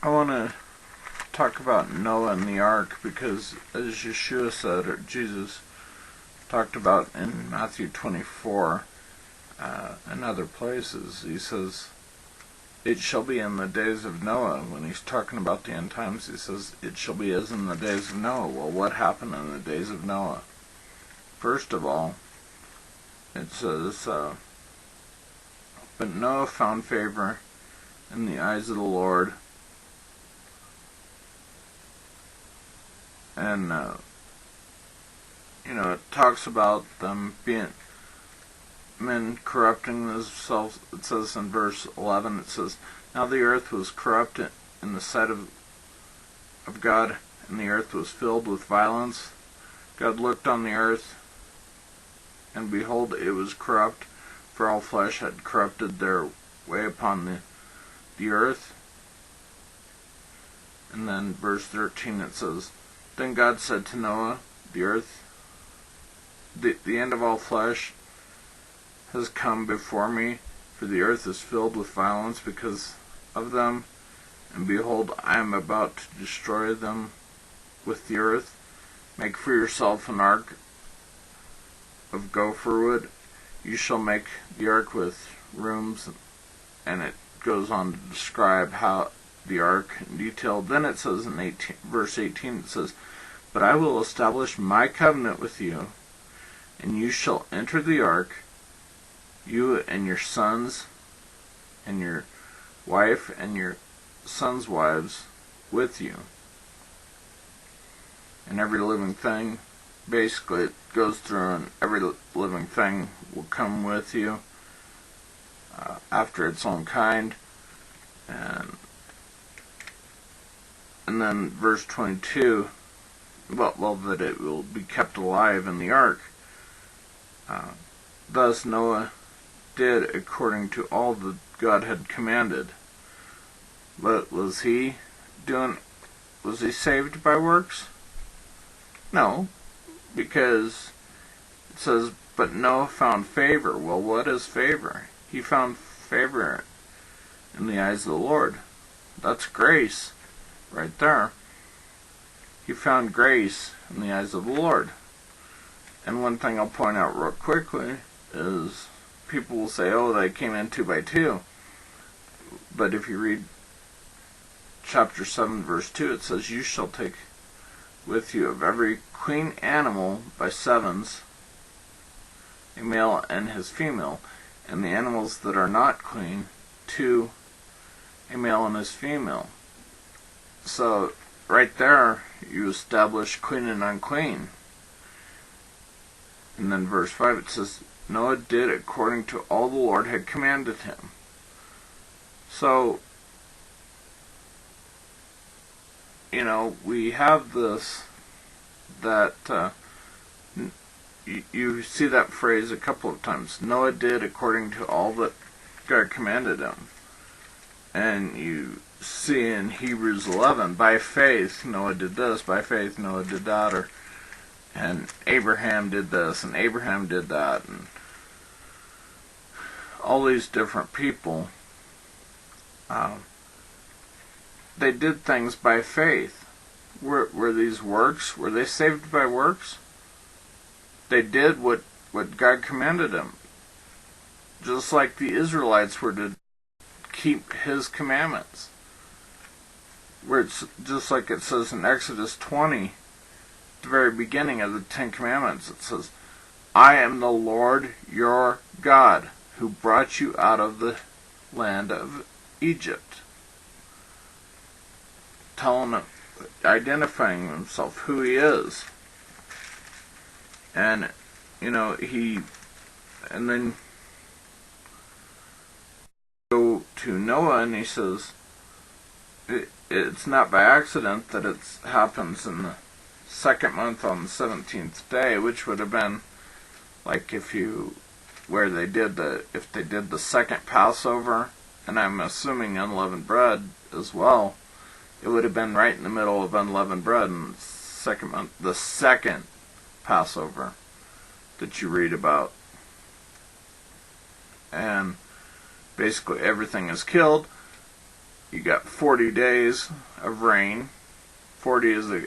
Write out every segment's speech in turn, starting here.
I want to talk about Noah and the ark because, as Yeshua said, or Jesus talked about in Matthew 24 and other places, he says, it shall be in the days of Noah. When he's talking about the end times, he says, it shall be as in the days of Noah. Well, what happened in the days of Noah? First of all, it says, but Noah found favor in the eyes of the Lord, and it talks about them being men corrupting themselves. It says in verse 11, it says, now the earth was corrupt in the sight of God, and the earth was filled with violence. God looked on the earth, and behold, it was corrupt, for all flesh had corrupted their way upon the earth. And then verse 13 it says, then God said to Noah, the earth, the end of all flesh has come before me, for the earth is filled with violence because of them, and behold, I am about to destroy them with the earth. Make for yourself an ark of gopher wood. You shall make the ark with rooms, and it goes on to describe how the ark in detail. Then it says in verse 18, it says, but I will establish my covenant with you, and you shall enter the ark, you and your sons, and your wife, and your sons' wives with you. And every living thing, basically it goes through, and every living thing will come with you after its own kind. And then verse 22, well, that it will be kept alive in the ark. Thus Noah did according to all that God had commanded. But was he saved by works? No, because it says, but Noah found favor. Well, what is favor? He found favor in the eyes of the Lord. That's grace right there. He found grace in the eyes of the Lord. And one thing I'll point out real quickly is people will say, oh, they came in 2 by 2. But if you read chapter 7, verse 2, it says, you shall take with you of every clean animal by sevens, a male and his female, and the animals that are not clean, 2, a male and his female. So, right there, you establish clean and unclean. And then verse 5, it says, Noah did according to all the Lord had commanded him. So, we have this, that you see that phrase a couple of times. Noah did according to all that God commanded him. And you see in Hebrews 11, by faith Noah did this, by faith Noah did that, and Abraham did this, and Abraham did that, and all these different people, they did things by faith. Were these works? Were they saved by works? They did what God commanded them. Just like the Israelites were to keep His commandments. Where it's just like it says in Exodus 20, the very beginning of the 10 Commandments, it says, I am the Lord your God, who brought you out of the land of Egypt. Identifying himself, who he is. And, and then go to Noah, and he says, it's not by accident that it happens in the 2nd month on the 17th day, which would have been like if they did the second Passover, and I'm assuming unleavened bread as well, it would have been right in the middle of unleavened bread in the 2nd month, the second Passover that you read about. And basically everything is killed, you got 40 days of rain. 40 is a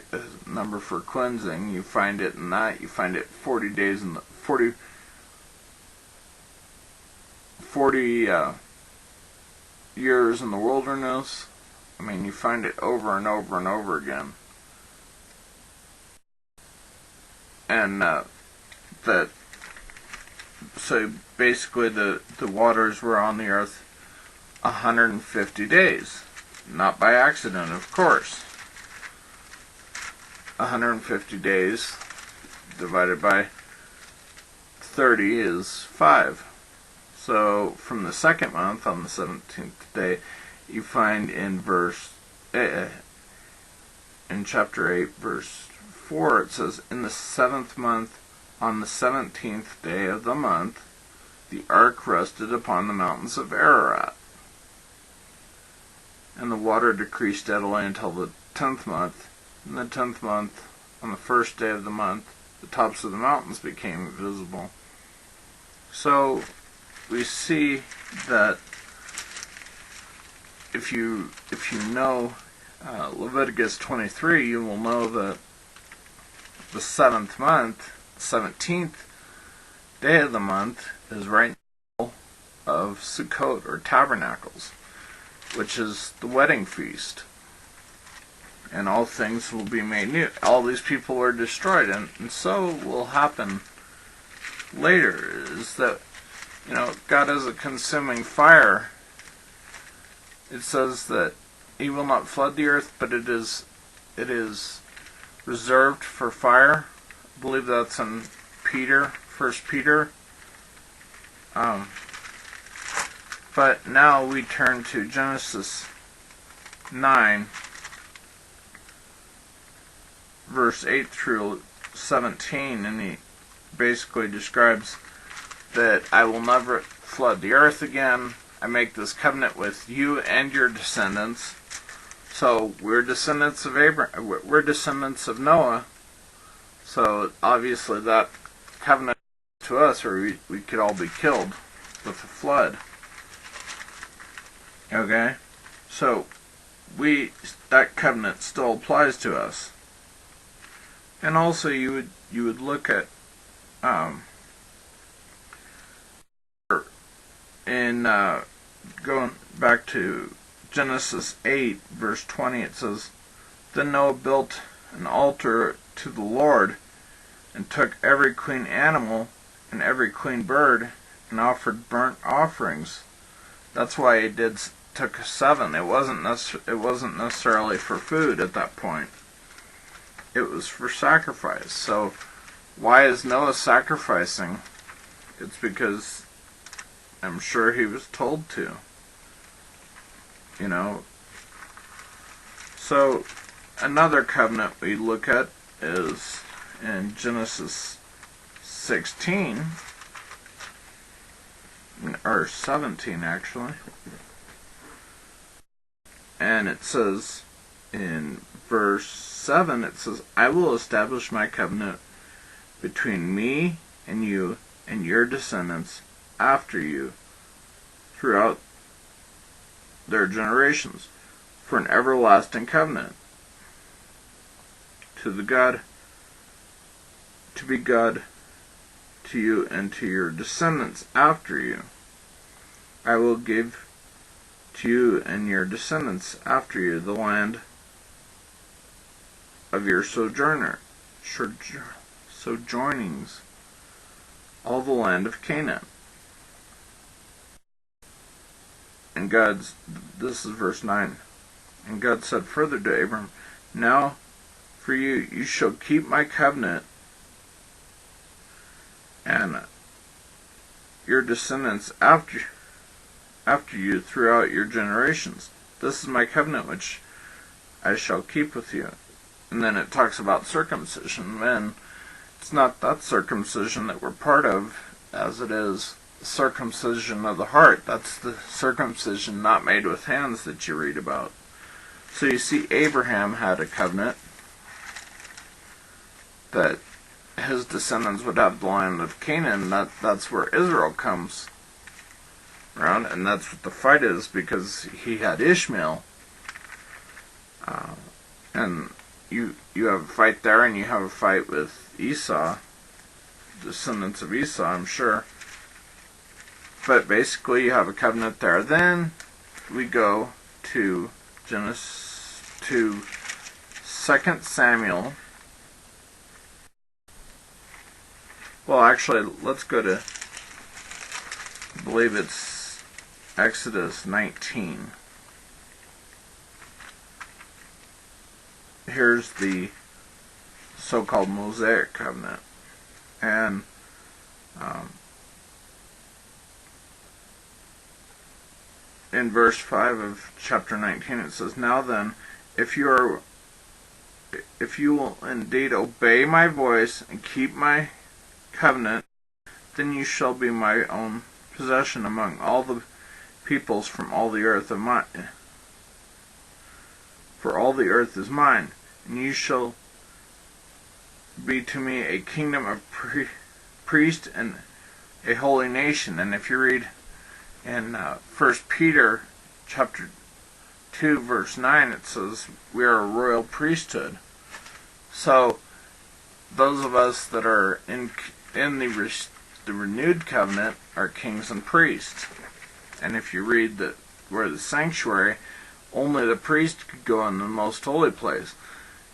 number for cleansing. You find it in that. You find it 40 days in the 40 years in the wilderness. I mean, you find it over and over and over again. And so basically the waters were on the earth 150 days. Not by accident, of course. 150 days divided by 30 is 5. So from the second month, on the 17th day, you find in in chapter 8, verse 4, it says, in the 7th month, on the 17th day of the month, the ark rested upon the mountains of Ararat. And the water decreased steadily until the 10th month. In the 10th month, on the first day of the month, the tops of the mountains became visible. So we see that if you know Leviticus 23, you will know that the 7th month, 17th day of the month, is right in the middle of Sukkot, or Tabernacles, which is the wedding feast. And all things will be made new. All these people are destroyed, and so will happen later, is that, God is a consuming fire. It says that He will not flood the earth, but it is reserved for fire. I believe that's in Peter, 1 Peter. But now we turn to Genesis 9, verse 8 through 17, and he basically describes that I will never flood the earth again. I make this covenant with you and your descendants. So we're descendants of Abraham. We're descendants of Noah. So obviously that covenant to us, or we could all be killed with a flood. Okay, so that covenant still applies to us. And also you would look at going back to Genesis 8, verse 20, it says, then Noah built an altar to the Lord, and took every clean animal and every clean bird, and offered burnt offerings. That's why he took 7. It wasn't necessarily for food at that point. It was for sacrifice. So why is Noah sacrificing? It's because I'm sure he was told to. So another covenant we look at is in Genesis 16, or 17 actually. And it says in verse 7, it says, I will establish my covenant between me and you and your descendants after you throughout their generations, for an everlasting covenant, to be God to you and to your descendants after you. I will give to you and your descendants after you the land of your sojournings, all the land of Canaan. And this is verse 9. And God said further to Abram, now for you shall keep my covenant, and your descendants after you throughout your generations. This is my covenant which I shall keep with you. And then it talks about circumcision, and it's not that circumcision that we're part of, as it is circumcision of the heart. That's the circumcision not made with hands that you read about. So you see, Abraham had a covenant that his descendants would have the land of Canaan. That's where Israel comes around, and that's what the fight is, because he had Ishmael, and you have a fight there, and you have a fight with Esau, descendants of Esau, I'm sure. But basically, you have a covenant there. Then we go to to 2 Samuel. Well, actually, let's go to, I believe it's Exodus 19. Here's the so-called Mosaic covenant. And in verse 5 of chapter 19 it says, "Now then, if you will indeed obey my voice and keep my covenant, then you shall be my own possession among all the peoples from all the earth of mine. For all the earth is mine, and you shall be to me a kingdom of priests and a holy nation." And if you read in 1 Peter chapter 2 verse 9, it says we are a royal priesthood. So those of us that are in the renewed covenant are kings and priests. And if you read where the sanctuary, only the priest could go in the most holy place.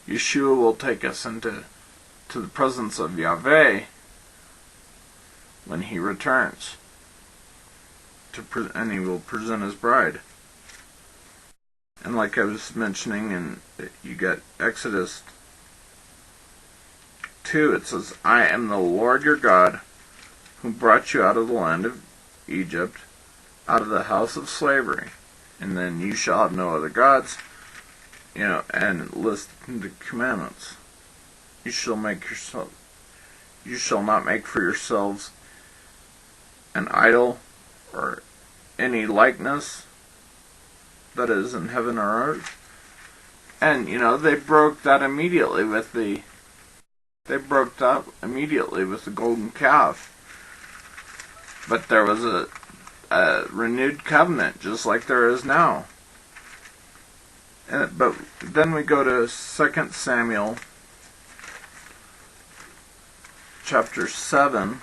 Yeshua will take us into the presence of Yahveh when he returns, and he will present his bride. And like I was mentioning, and you get Exodus 2, it says, "I am the Lord your God, who brought you out of the land of Egypt, out of the house of slavery. And then you shall have no other gods," and list the commandments. You shall not make for yourselves an idol or any likeness that is in heaven or earth. And they broke that immediately with the golden calf. But there was a renewed covenant, just like there is now. But then we go to 2 Samuel chapter 7,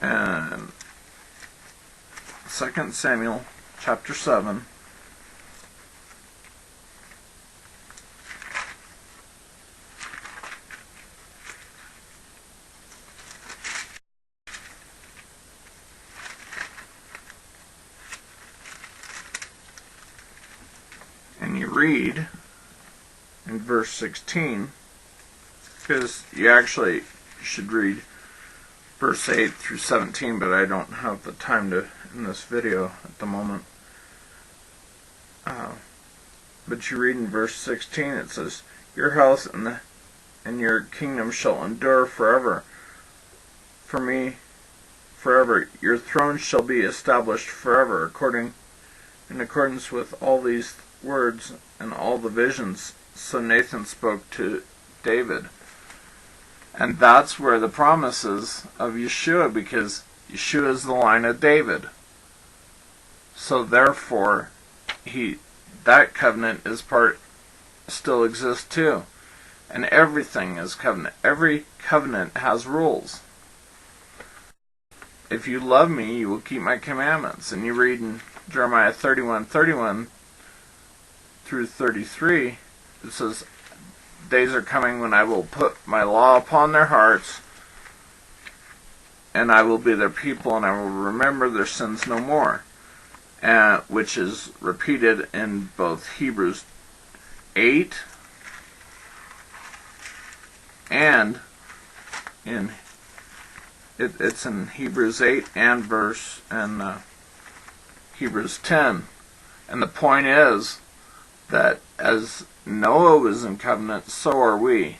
and 2 Samuel chapter 7, and you read in verse 16, because you actually should read verse 8 through 17, but I don't have the time to in this video at the moment. But you read in verse 16, it says, "Your house and your kingdom shall endure forever. For me, forever. Your throne shall be established forever, in accordance with all these words and all the visions." So Nathan spoke to David. And that's where the promise is of Yeshua, because Yeshua is the line of David. So therefore, that covenant still exists too. And everything is covenant. Every covenant has rules. "If you love me, you will keep my commandments." And you read in Jeremiah 31:31 through 33, it says, "Days are coming when I will put my law upon their hearts, and I will be their people, and I will remember their sins no more." Which is repeated in both Hebrews 8 and it's in Hebrews 8 and Hebrews 10. And the point is that as Noah was in covenant, so are we.